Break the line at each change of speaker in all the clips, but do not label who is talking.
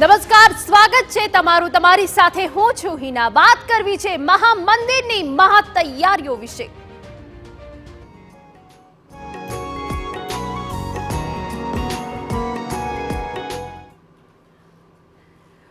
નમસ્કાર, સ્વાગત છે તમારું તમારી સાથે હું છું હિના। વાત કરવી છે મહામંદિરની મહાતૈયારીઓ વિશે।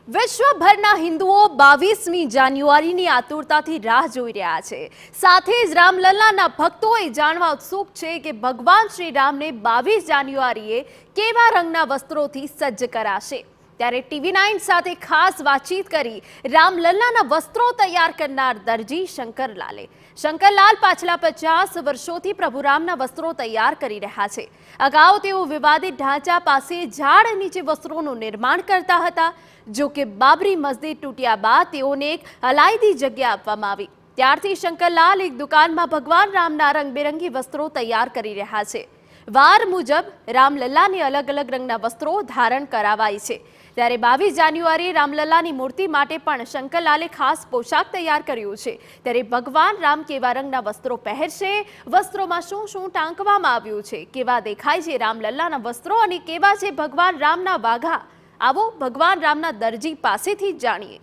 વિશ્વભરના હિન્દુઓ 22મી જાન્યુઆરીની આતુરતાથી રાહ જોઈ રહ્યા છે। સાથે જ રામલલ્લાના ભક્તોએ જાણવા ઉત્સુક છે કે ભગવાન શ્રી રામને 22 જાન્યુઆરીએ કેવા રંગના વસ્ત્રોથી સજ્જ કરાશે। ત્યારે TV9 સાથે ખાસ વાતચીત કરી રામલલ્લાના વસ્ત્રો તૈયાર કરનાર દરજી શંકરલાલે। શંકરલાલ પાછલા 50 વર્ષોથી પ્રભુ રામના વસ્ત્રો તૈયાર કરી રહ્યા છે। અગાઉ તેઓ વિવાદિત ઢાંચા પાસે ઝાડ નીચે વસ્ત્રોનું નિર્માણ કરતા હતા। જો કે બાબરી મસ્જિદ તૂટ્યા બાદ તેઓને એક અલાયદી જગ્યા આપવામાં આવી। ત્યારથી શંકરલાલ એક દુકાનમાં ભગવાન રામના રંગબેરંગી વસ્ત્રો તૈયાર કરી રહ્યા છે। વાર મુજબ રામલલ્લાને અલગ અલગ રંગના વસ્ત્રો ધારણ કરાવાય છે। ત્યારે 22 જાન્યુઆરીએ રામલલ્લાની મૂર્તિ માટે પણ શંકરલાલે ખાસ પોશાક તૈયાર કર્યું છે। ત્યારે ભગવાન રામ કેવા રંગના વસ્ત્રો પહેરશે, વસ્ત્રોમાં શું શું ટાંકવામાં આવ્યું છે, કેવા દેખાય છે રામલલ્લાના વસ્ત્રો અને કેવા છે ભગવાન રામના વાઘા, આવો ભગવાન રામના દરજી પાસેથી જાણીએ।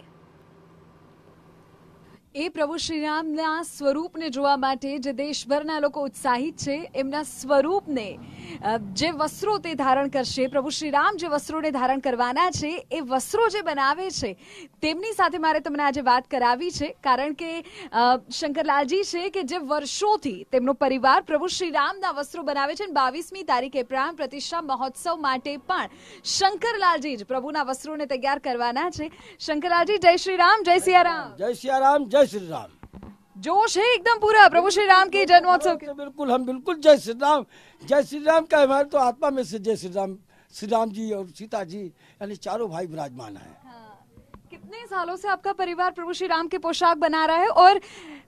એ પ્રભુ શ્રીરામના સ્વરૂપને જોવા માટે જે દેશભરના લોકો ઉત્સાહિત છે, એમના સ્વરૂપને જે વસ્ત્રો તે ધારણ કરશે, પ્રભુ શ્રીરામ જે વસ્ત્રોને ધારણ કરવાના છે એ વસ્ત્રો જે બનાવે છે તેમની સાથે મારે તમને આજે વાત કરાવી છે। કારણ કે શંકરલાલજી છે કે જે વર્ષોથી તેમનો પરિવાર પ્રભુ શ્રીરામના વસ્ત્રો બનાવે છે। 22મી તારીખે પ્રાણ પ્રતિષ્ઠા મહોત્સવ માટે પણ શંકરલાલજી જ પ્રભુના વસ્ત્રોને તૈયાર કરવાના છે। શંકરલાલજી, જય શ્રી રામ, जय सिया राम।
जय सिया राम, जय श्री राम।
जोश है एकदम पूरा प्रभु श्री राम के जन्मोत्सव के।
बिल्कुल, हम बिल्कुल जय श्री राम का हमारे तो आत्मा में से जय श्री राम जी और सीता जी यानी चारों भाई विराजमान हैं।
कितने सालों से आपका परिवार प्रभु श्री राम के पोशाक बना रहा है और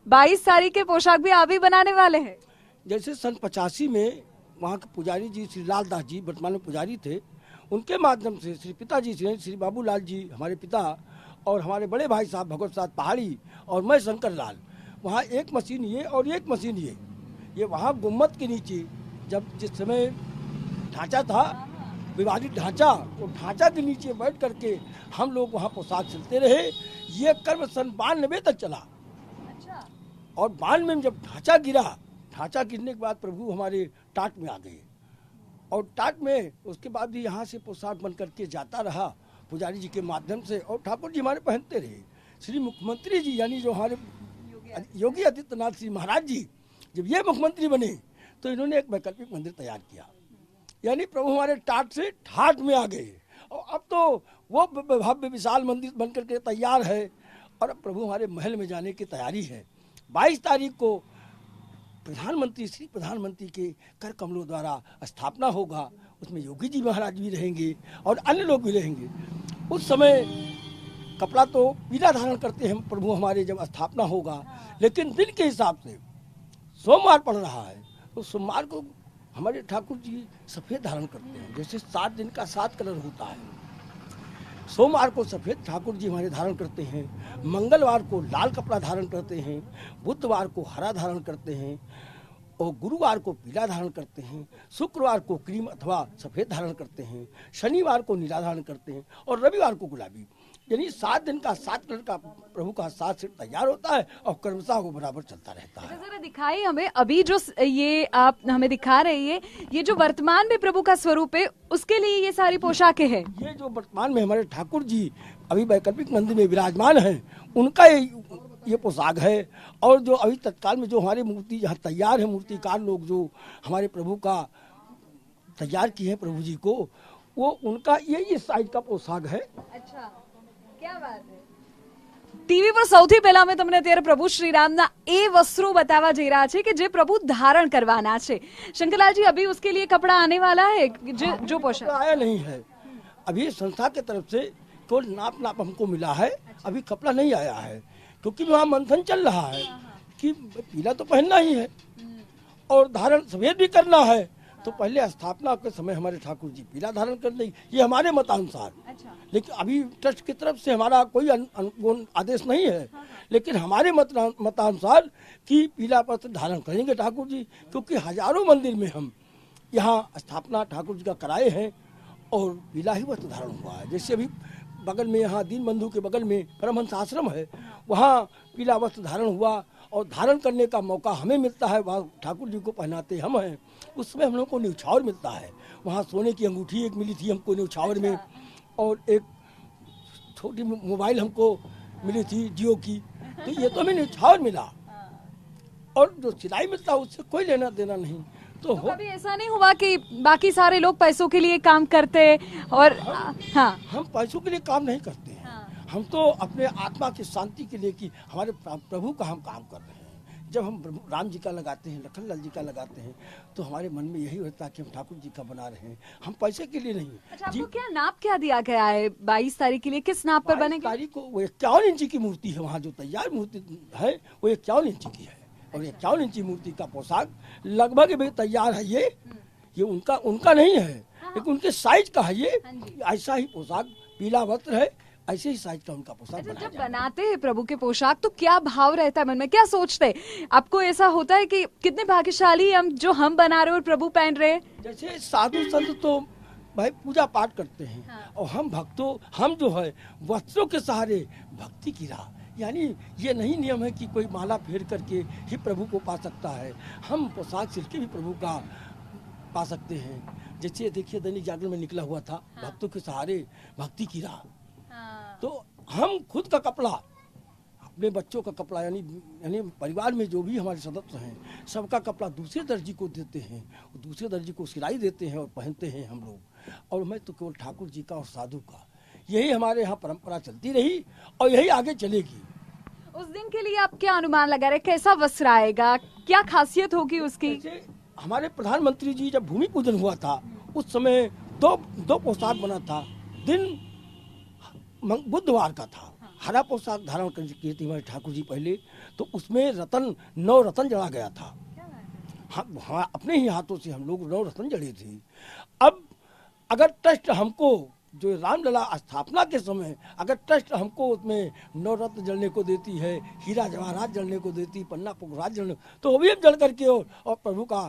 22 तारीख के पोशाक भी आप ही बनाने वाले हैं?
जैसे सन 85 में वहाँ के पुजारी जी श्री लालदास जी वर्तमान में पुजारी थे, उनके माध्यम से श्री पिताजी श्री बाबूलाल जी हमारे पिता और हमारे बड़े भाई साहब भगवत साहब पहाड़ी और मैं शंकरलाल, वहाँ एक मशीन और एक मशीन ये वहाँ गुम्मत के नीचे जब जिस समय ढांचा था, विवादित ढांचा, वो ढांचा के नीचे बैठ करके हम लोग वहाँ पोशाक सिलते रहे। ये कर्म सन 92 तक चला।
अच्छा।
और 92 में जब ढांचा गिरा, ढांचा गिरने के बाद प्रभु हमारे टाट में आ गए और टाट में उसके बाद भी यहाँ से पोशाक बन करके जाता रहा पुजारी जी के माध्यम से और ठाकुर जी हमारे पहनते रहे। श्री मुख्यमंत्री जी यानी जो हमारे योगी आदित्यनाथ जी महाराज जी जब ये मुख्यमंत्री बने तो इन्होंने एक वैकल्पिक मंदिर तैयार किया, यानी प्रभु हमारे टाट से ठाट में आ गए और अब तो वो भव्य विशाल मंदिर बन करके तैयार है और अब प्रभु हमारे महल में जाने की तैयारी है। 22 तारीख को श्री प्रधानमंत्री के कर कमलों द्वारा स्थापना होगा, उसमें योगी जी महाराज भी रहेंगे और अन्य लोग भी रहेंगे। उस समय कपड़ा तो पीला धारण करते हैं प्रभु हमारे जब स्थापना होगा, लेकिन दिन के हिसाब से सोमवार पड़ रहा है तो सोमवार को हमारे ठाकुर जी सफ़ेद धारण करते हैं। जैसे 7 दिन का 7 कलर होता है, सोमवार को सफ़ेद ठाकुर जी हमारे धारण करते हैं, मंगलवार को लाल कपड़ा धारण करते हैं, बुधवार को हरा धारण करते हैं और गुरुवार को पीला धारण करते हैं, शुक्रवार को क्रीम अथवा सफ़ेद धारण करते हैं, शनिवार को नीला धारण करते हैं और रविवार को गुलाबी। यानी 7 दिन का 7 कलर का प्रभु का 7 सेट तैयार होता है और क्रमशः वो बराबर चलता रहता है।
जरा दिखाइए हमें, अभी जो ये आप हमें दिखा रही है, ये जो वर्तमान में प्रभु का स्वरूप है उसके लिए ये सारी पोशाकें हैं।
ये जो वर्तमान में हमारे ठाकुर जी अभी वैकल्पिक मंदिर में विराजमान हैं, उनका ये पोशाक है। और जो अभी तत्काल में जो हमारी मूर्ति यहाँ तैयार है, मूर्तिकार लोग जो हमारे प्रभु का तैयार किए हैं प्रभु जी को, वो उनका ये साइज का पोशाक है।
अच्छा, क्या बात है। ટીવી પર સૌથી પહેલા અમે તમને અત્યારે પ્રભુ શ્રીરામના એ વસ્ત્રો બતાવવા જઈ રહ્યા છે કે જે પ્રભુ ધારણ કરવાના છે। શંકરલાલ जी, अभी उसके लिए कपड़ा आने वाला है जो पोशाक
आया नहीं है। अभी संस्था की तरफ से केवल नाप हमको मिला है, अभी कपड़ा नहीं आया है क्योंकि वहाँ मंथन चल रहा है कि पीला तो पहनना ही है और धारण सफेद भी करना है। तो पहले स्थापना के समय हमारे ठाकुर जी पीला धारण कर लेंगे, ये हमारे मतानुसार। अच्छा। लेकिन अभी ट्रस्ट की तरफ से हमारा कोई आदेश नहीं है, लेकिन हमारे मतानुसार कि पीला वस्त्र धारण करेंगे ठाकुर जी, क्योंकि हजारों मंदिर में हम यहाँ स्थापना ठाकुर जी का कराए हैं और पीला ही वस्त्र धारण हुआ है। जैसे अभी बगल में यहाँ दीनबंधु के बगल में परमहंस आश्रम है, वहाँ पीला वस्त्र धारण हुआ और धारण करने का मौका हमें मिलता है, वहाँ ठाकुर जी को पहनाते हम हैं। उसमें हम लोग को न्यौछावर मिलता है। वहाँ सोने की अंगूठी एक मिली थी हमको न्यौछावर में, और एक छोटी मोबाइल हमको मिली थी जियो की, तो ये तो हमें न्यौछावर मिला। और जो सिलाई मिलता है उससे कोई लेना देना नहीं। तो
कभी ऐसा नहीं हुआ कि बाकी सारे लोग पैसों के लिए काम करते और हाँ,
हम पैसों के लिए काम नहीं करते हैं। हम तो अपने आत्मा की शांति के लिए कि हमारे प्रभु का हम काम कर रहे हैं। जब हम राम जी का लगाते हैं, लखन लाल जी का लगाते हैं, तो हमारे मन में यही होता है कि हम ठाकुर जी का बना रहे हैं, हम पैसे के लिए नहीं।
अच्छा, आपको क्या नाप क्या दिया गया है 22 तारीख के लिए? किस नाप पर बनेगा?
तारीख को वो 51 इंची की मूर्ति है। वहाँ जो तैयार मूर्ति है वो 51 इंची की है, और 51 इंची मूर्ति का पोशाक लगभग भी तैयार है। ये उनका नहीं है, लेकिन उनके साइज का है। ये ऐसा ही पोशाक, पीला वस्त्र है, ऐसे ही साइज का उनका पोशाक
अच्छा,
बनाया
जब
जाए।
बनाते हैं प्रभु के पोशाक तो क्या भाव रहता है मन में, क्या सोचते हैं? आपको ऐसा होता है कि कितने भाग्यशाली हम जो हम बना रहे और प्रभु पहन रहे?
जैसे साधु संत तो भाई पूजा पाठ करते हैं, और हम भक्तों, हम जो है वस्त्रों के सहारे भक्ति की राह, यानी ये नहीं नियम है कि कोई माला फेर करके ही प्रभु को पा सकता है। हम पोशाक सिल के भी प्रभु का पा सकते हैं। जैसे देखिए दैनिक जागरण में निकला हुआ था, भक्तों के सहारे भक्ति की राह। तो हम खुद का कपड़ा, अपने बच्चों का कपड़ा, यानी परिवार में जो भी हमारे सदस्य हैं, सबका कपड़ा दूसरे दर्जी को देते हैं, दूसरे दर्जी को सिलाई देते हैं और पहनते हैं हम लोग। और मैं तो केवल ठाकुर जी का और साधु का, यही हमारे यहाँ परंपरा चलती रही और यही आगे चलेगी।
उस दिन के लिए आप क्या अनुमान लगा रहे, कैसा वस्त्र आएगा, क्या खासियत होगी उसकी?
जैसे हमारे प्रधानमंत्री जी जब भूमि पूजन हुआ था, उस समय दो पोशाक बना था। दिन बुधवार का था, हरा पोशाक धारण की थी हमारे ठाकुर जी पहले, तो उसमें 9 रतन जड़ा गया था। हाँ, अपने ही हाथों से हम लोग 9 रतन जड़े थे। अब अगर ट्रस्ट हमको, जो रामलला स्थापना के समय अगर ट्रस्ट हमको उसमें 9 रत्न जलने को देती है, हीरा जवाहरात जलने को देती, पन्ना पुखराज जलने, तो वो भी हम जल करके और प्रभु का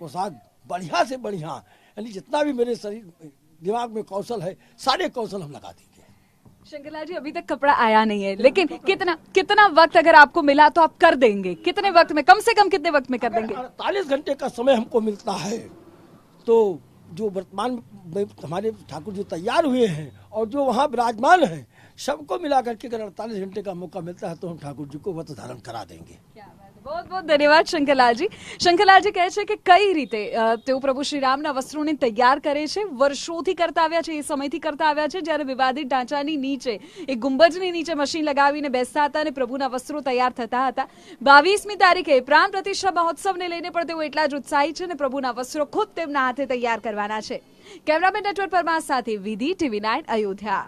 पोशाक बढ़िया से बढ़िया, यानी जितना भी मेरे शरीर दिमाग में कौशल है, सारे कौशल हम लगा देंगे।
शंकरलाल जी, अभी तक कपड़ा आया नहीं है, लेकिन कितना वक्त अगर आपको मिला तो आप कर देंगे? कितने वक्त में, कम से कम कितने वक्त में कर देंगे?
48 घंटे का समय हमको मिलता है। तो जो वर्तमान में हमारे ठाकुर जी तैयार हुए हैं और जो वहाँ विराजमान हैं, सबको मिला करके अगर 48 घंटे का मौका मिलता है तो हम ठाकुर जी को वस्त्र धारण करा देंगे।
बहुत बहुत ધન્યવાદ શંકરલાલજી. શંકરલાલજી કહે છે કે કઈ રીતે તેઓ પ્રભુ શ્રી રામના વસ્ત્રોને તૈયાર કરે છે, વર્ષોથી કરતા આવ્યા છે, એ સમયથી કરતા આવ્યા છે જ્યારે વિવાદિત ઢાંચાની નીચે, એક ગુંબજની નીચે મશીન લગાવીને બેસતા હતા અને પ્રભુના વસ્ત્રો તૈયાર થતા હતા. 22મી તારીખે પ્રાણ પ્રતિષ્ઠા મહોત્સવને લઈને પણ તેઓ એટલા જ ઉત્સાહી છે અને પ્રભુના વસ્ત્રો ખુદ તેમના હાથે તૈયાર કરવાના છે. કેમેરામેન નેટવર્ક પરમાર સાથે વિધિ, TV9 અયોધ્યા.